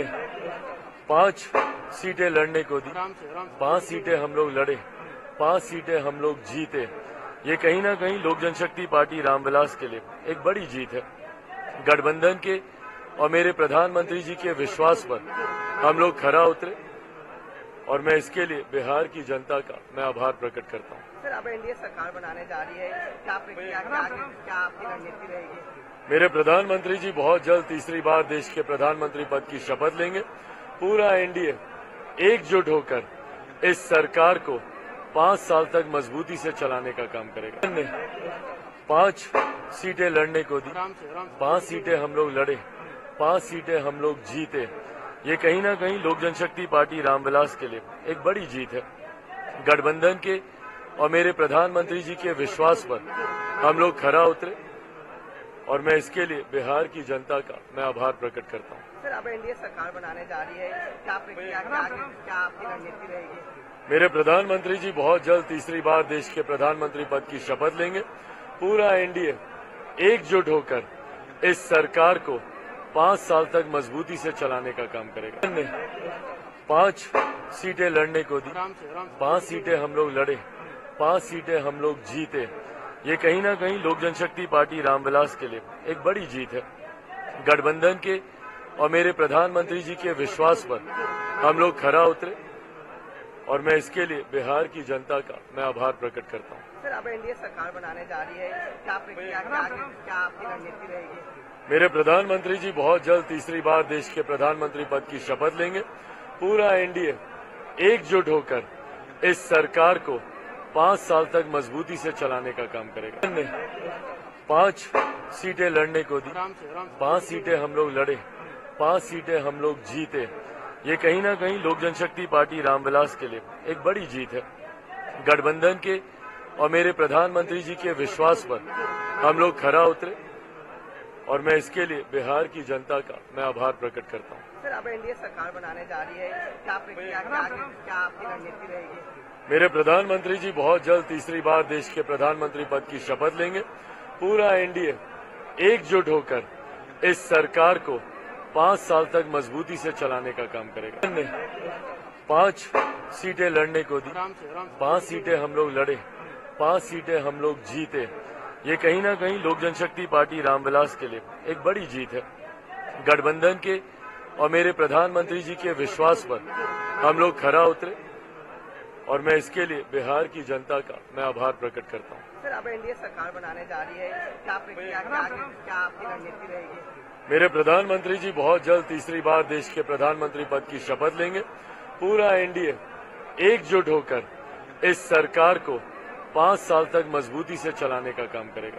ने 5 सीटें लड़ने को दी, 5 सीटें हम लोग लड़े, 5 सीटें हम लोग जीते। ये कहीं ना कहीं लोक जनशक्ति पार्टी रामविलास के लिए एक बड़ी जीत है। गठबंधन के और मेरे प्रधानमंत्री जी के विश्वास पर हम लोग खरा उतरे और मैं इसके लिए बिहार की जनता का मैं आभार प्रकट करता हूँ। सर, अब एनडीए सरकार बनाने जा रही है, क्या प्रक्रिया, क्या आपकी रणनीति रहेगी? मेरे प्रधानमंत्री जी बहुत जल्द तीसरी बार देश के प्रधानमंत्री पद की शपथ लेंगे। पूरा एनडीए एकजुट होकर इस सरकार को 5 साल तक मजबूती से चलाने का काम करेगा। हमने 5 सीटें लड़ने को दी, 5 सीटें हम लोग लड़े, 5 सीटें हम लोग जीते। ये कहीं ना कहीं लोक जनशक्ति पार्टी रामविलास के लिए एक बड़ी जीत है। गठबंधन के और मेरे प्रधानमंत्री जी के विश्वास पर हम लोग खरा उतरे और मैं इसके लिए बिहार की जनता का मैं आभार प्रकट करता हूँ। सर, अब एनडीए सरकार बनाने जा रही है, क्या प्रक्रिया, क्या आपकी रणनीति रहेगी? मेरे प्रधानमंत्री जी बहुत जल्द तीसरी बार देश के प्रधानमंत्री पद की शपथ लेंगे। पूरा एनडीए एकजुट होकर इस सरकार को 5 साल तक मजबूती से चलाने का काम करेगा। हमने 5 सीटें लड़ने को दी, 5 सीटें हम लोग लड़े, 5 सीटें हम लोग जीते। ये कहीं ना कहीं लोक जनशक्ति पार्टी रामविलास के लिए एक बड़ी जीत है। गठबंधन के और मेरे प्रधानमंत्री जी के विश्वास पर हम लोग खरा उतरे और मैं इसके लिए बिहार की जनता का मैं आभार प्रकट करता हूँ। सर, अब एनडीए सरकार बनाने जा रही है, क्या प्रक्रिया, क्या आपकी रणनीति रहेगी? मेरे प्रधानमंत्री जी बहुत जल्द तीसरी बार देश के प्रधानमंत्री पद की शपथ लेंगे। पूरा एनडीए एकजुट होकर इस सरकार को 5 साल तक मजबूती से चलाने का काम करेगा। हमने 5 सीटें लड़ने को दी, 5 सीटें हम लोग लड़े, 5 सीटें हम लोग जीते। ये कहीं ना कहीं लोक जनशक्ति पार्टी रामविलास के लिए एक बड़ी जीत है। गठबंधन के और मेरे प्रधानमंत्री जी के विश्वास पर हम लोग खरा उतरे और मैं इसके लिए बिहार की जनता का मैं आभार प्रकट करता हूँ। सर, अब एनडीए सरकार बनाने जा रही है, क्या प्रक्रिया, क्या आपकी रणनीति रहेगी? मेरे प्रधानमंत्री जी बहुत जल्द तीसरी बार देश के प्रधानमंत्री पद की शपथ लेंगे। पूरा एनडीए एकजुट होकर इस सरकार को 5 साल तक मजबूती से चलाने का काम करेगा। हमने 5 सीटें लड़ने को दी, 5 सीटें हम लोग लड़े, 5 सीटें हम लोग जीते। ये कहीं ना कहीं लोक जनशक्ति पार्टी रामविलास के लिए एक बड़ी जीत है। गठबंधन के और मेरे प्रधानमंत्री जी के विश्वास पर हम लोग खरा उतरे और मैं इसके लिए बिहार की जनता का मैं आभार प्रकट करता हूँ। सर, अब एनडीए सरकार बनाने जा रही है, क्या प्रक्रिया, क्या आपकी रणनीति रहेगी? मेरे प्रधानमंत्री जी बहुत जल्द तीसरी बार देश के प्रधानमंत्री पद की शपथ लेंगे। पूरा एनडीए एकजुट होकर इस सरकार को 5 साल तक मजबूती से चलाने का काम करेगा।